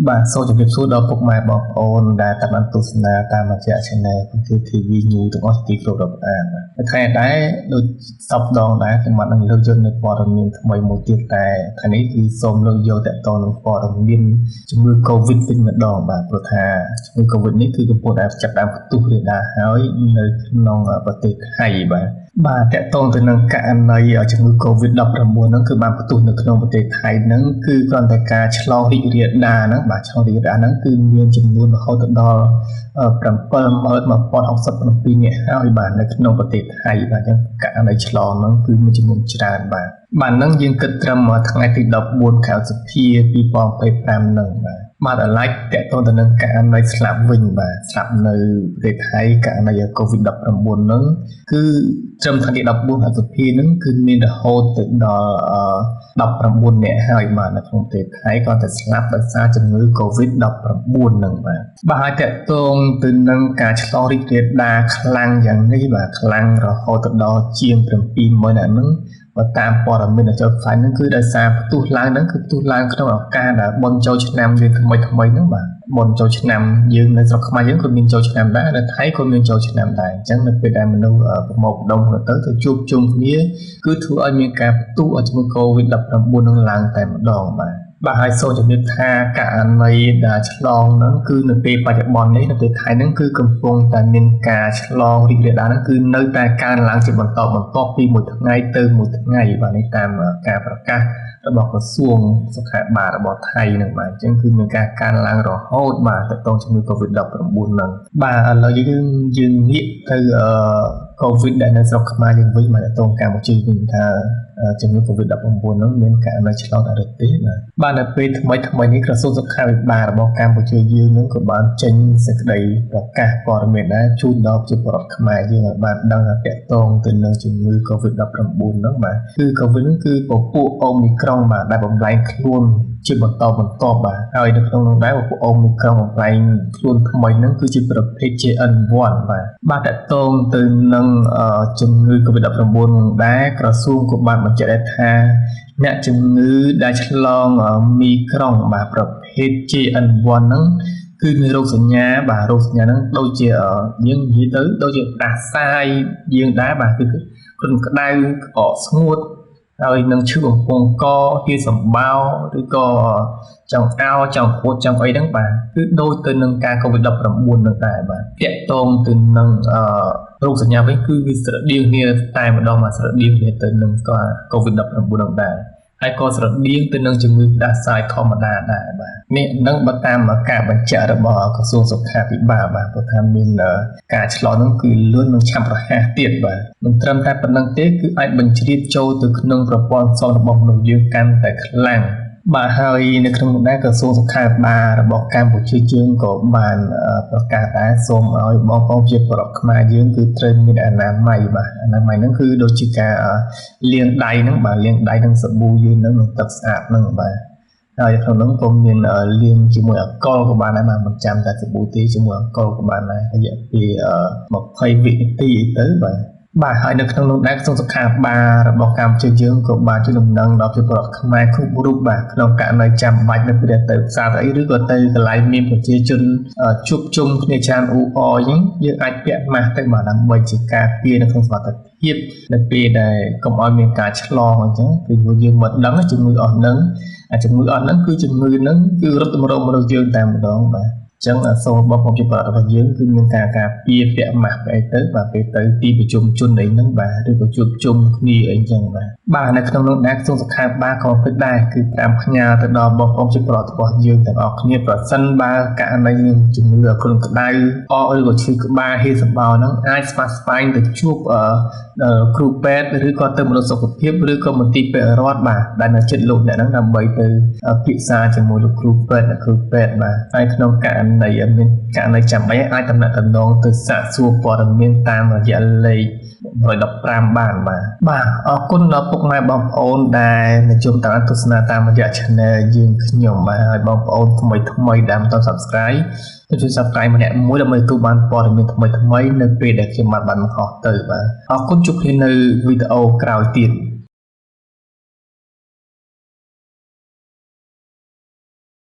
បាទសូមជម្រាបសួរដល់ពុកម៉ែបងប្អូនដែលតាមទស្សនាតាមរយៈ Channel គឺ TV News ទាំងអស់ទីគ្រប់រាប់អានបាទថ្ងៃដែរដូចសពដងដែរខ្ញុំបាននឹងលើកយកនៅព័ត៌មានថ្មីមួយទៀតតែថ្ងៃនេះគឺសូមលើកយកតកតងនឹងព័ត៌មានជំងឺ Covid វិញម្ដងបាទព្រោះថាជំងឺ Covid នេះគឺកំពុងតែចាប់ផ្ដើមផ្ទុះរាលដាលហើយនៅក្នុងប្រទេសថៃបាទតកតងទៅនឹងករណីជំងឺ Covid-19 ហ្នឹងគឺបានផ្ទុះនៅក្នុងប្រទេសថៃហ្នឹងគឺគ្រាន់តែការឆ្លងរីករាលដាលហ្នឹងបាទឆ្លងរីករាលដាលហ្នឹងគឺមានចំនួនរហូតដល់71067នាក់ហើយបាទនៅក្នុងប្រទេសថៃបាទអញ្ចឹងករណីឆ្លងហ្នឹងគឺមានចំនួនច្រើនបាទហ្នឹងយើងគិតត្រឹមថ្ងៃទី14ខែសីហា2025ហ្នឹងបាទឥឡូវតកតងទៅនឹងករណីស្លាប់វិញបាទស្លាប់នៅប្រទេសថៃករណី Covid-19 ហ្នឹងគឺត្រឹមថ្ងៃទី14ខែសីហាហ្នឹងគឺមានរហូតទៅដល់19នាក់ហើយបាទនៅក្នុងប្រទេសថៃគាត់តែស្លាប់ដោយសារជំងឺ Covid-19 ហ្នឹងបាទហើយតកតងទៅនឹងការឆ្លងរីករាលដាលខ្លាំងយ៉ាងនេះបាទខ្លាំងរហូតដល់ជាង 70000 នាក់ហ្នឹងបើតាមព័ត៌មានចូលផ្សាយហ្នឹងគឺដោយសារផ្ទុះឡើងហ្នឹងគឺផ្ទុះឡើងក្នុងឱកាសដែលបុណ្យចូលឆ្នាំយើងថ្មីហ្នឹងបាទបុណ្យចូលឆ្នាំយើងនៅស្រុកខ្មែរយើងក៏មានចូលឆ្នាំដែរនៅថៃក៏មានចូលឆ្នាំដែរអញ្ចឹងនៅពេលដែលមនុស្សប្រមូលផ្ដុំទៅជួបជុំគ្នាគឺធ្វើឲ្យមានការផ្ទុះជំងឺ Covid-19 ហ្នឹងឡើងតែម្ដងបាទហើយសូមជំរាបថាករណីដែលឆ្លងហ្នឹងគឺនៅពេលបច្ចុប្បន្ននេះនៅប្រទេសថៃហ្នឹងគឺកំពុងតែមានការឆ្លងរីករាលដាលហ្នឹងគឺនៅតែកើនឡើងជាបន្តបន្ទាប់ពីមួយថ្ងៃទៅមួយថ្ងៃបាទនេះតាមការប្រកាសរបស់ក្រសួងសុខាភិបាលរបស់ថៃហ្នឹងបាទអញ្ចឹងគឺមានការកើនឡើងរហូតបាទទៅដល់ជំងឺ Covid-19 ហ្នឹងបាទឥឡូវយើងងាកទៅCOVID ដែលនៅស្រុកខ្មែរយើងវិញមកទៅកម្ពុជាវិញថាជំងឺ Covid-19 ហ្នឹងមានករណីឆ្លងឬទេបាទនៅពេលថ្មីនេះក្រសួងសុខាភិបាលរបស់កម្ពុជាយើងហ្នឹងក៏បានចេញសេចក្តីប្រកាសព័ត៌មានដែរជូនដល់ប្រជាពលរដ្ឋខ្មែរយើងឲ្យបានដឹងថាតកតងទៅនឹងជំងឺ Covid-19 ហ្នឹងបាទគឺ Covid ហ្នឹងគឺពពួក Omicron បាទដែលបំលែងខ្លួនជាបន្តបាទហើយនៅក្នុងនោះដែរពពួក Omicron បំលែងខ្លួនថ្មីហ្នឹងគឺជាប្រភេទ JN1 បាទតកតងទៅនឹងជំងឺ Covid-19 ដែរក្រសួងក៏បានបញ្ជាក់ដែរថាអ្នកជំងឺដែលឆ្លងមីក្រុងបាទប្រភេទ JN1 ហ្នឹងគឺមានរោគសញ្ញាបាទរោគសញ្ញាហ្នឹងដូចជាយើងនិយាយទៅដូចជាផ្ដាសាយយើងដែរបាទគឺគ្រុនក្តៅក្អកស្ងួតហើយនឹងឈឺបំពង់កហៀសម្បោឬក៏ចង្អោចង្កួតចង្អីហ្នឹងបាទគឺដូចទៅនឹងការ Covid-19 ហ្នឹងដែរបាទតាក់ទងទៅនឹងរោគសញ្ញាវិញគឺវាស្រដៀងគ្នាតែម្ដងមកស្រដៀងគ្នាទៅនឹង Covid-19 ហ្នឹងដែរហើយក៏ស្រដៀងទៅនឹងជំងឺផ្ដាសាយធម្មតាដែរបាទនេះនឹងបើតាមការបញ្ជាក់របស់ក្រសួងសុខាភិបាលបាទព្រោះថាមានការឆ្លងហ្នឹងគឺលឿននិងឆាប់រហ័សទៀតបាទមិនត្រឹមតែប៉ុណ្្នឹងទេគឺអាចបញ្ជ្រាបចូលទៅក្នុងប្រព័ន្ធសងរបស់មនុស្សយើងកាន់តែខ្លាំងបាទហើយនៅក្នុងនោះដែរក្រសួងសុខាភិបាលរបស់កម្ពុជាយើងក៏បានប្រកាសដែរសូមឲ្យបងប្អូនប្រជាពលរដ្ឋខ្មែរយើងគឺត្រូវមានអនាម័យបាទអនាម័យហ្នឹងគឺដូចជាការលាងដៃហ្នឹងបាទលាងដៃនឹងសាប៊ូយើងហ្នឹងនឹងទឹកស្អាតហ្នឹងបាទហើយក្នុងនោះក៏មានលាងជាមួយអាល់កុលក៏បានដែរបាទមិនចាំតែសាប៊ូទេជាមួយអាល់កុលក៏បានដែររយៈពេល20វិនាទីទៅបាទហើយនៅក្នុងនោះដែរក្រសួងសុខាភិបាលរបស់កម្ពុជាយើងក៏បានជួយដំណឹងដល់ប្រជាពលរដ្ឋខ្មែរគ្រប់រូបបាទក្នុងករណីចាំបាច់នៅពេលទៅផ្សារអីឬក៏ទៅកន្លែងមានប្រជាជនជួបជុំគ្នាច្រើនអ៊ូអរអញ្ចឹងយើងអាចពាក់ម៉ាស់ទៅបាទដើម្បីជាការពារនៅក្នុងសុវត្ថិភាពនៅពេលដែលកុំឲ្យមានការឆ្លងអញ្ចឹងគឺយើងមិនដឹងជំងឺអស់ហ្នឹងជំងឺអស់ហ្នឹងគឺជំងឺហ្នឹងគឺរត់ទៅរកមនុស្សយើងតែម្ដងបាទចឹងសូមបងប្អូនជាប្រវត្តិយើងគឺមានការការពារពាក់ម៉ាស់អីទៅបាទពេលទៅទីប្រជុំជនអីហ្នឹងបាទឬក៏ជួបជុំគ្នាអីចឹងបាទនៅក្នុងនោះដែរក្រសួងសុខាភិបាលក៏ពិតដែរគឺតាមផ្ញើទៅដល់បងប្អូនជាប្រវត្តិរបស់យើងទាំងអស់គ្នាប្រសិនបើករណីជំងឺគ្រុនក្តៅអកឬក៏ឈឺក្បាលហៀសម្បោហ្នឹងអាចស្វាស្វែងទៅជួបគ្រូពេទ្យឬក៏ទៅមន្ទីរសុខភាពឬក៏មន្ទីរពេទ្យរដ្ឋបាទដែលនៅជិតលោកអ្នកហ្នឹងដើម្បីទៅពិភាក្សាជាមួយលោកគ្រូពេទ្យបាទហើយក្នុងករណីមានករណីចាំបាច់អាចតំណងទៅសាកសួរព័ត៌មានតាមរយៈលេខ115បានបាទអរគុណដល់ពុកម៉ែបងប្អូនដែលនិយមតាមទស្សនាតាមរយៈ Channel យើងខ្ញុំបាទហើយបងប្អូនថ្មីដែលមិនទាន់ Subscribe ជួយ Subscribe ម្នាក់មួយដើម្បីទទួលបានព័ត៌មានថ្មីនៅពេលដែលខ្ញុំបានបង្ហោះទៅបាទអរគុណជួបគ្នានៅវីដេអូក្រោយទៀត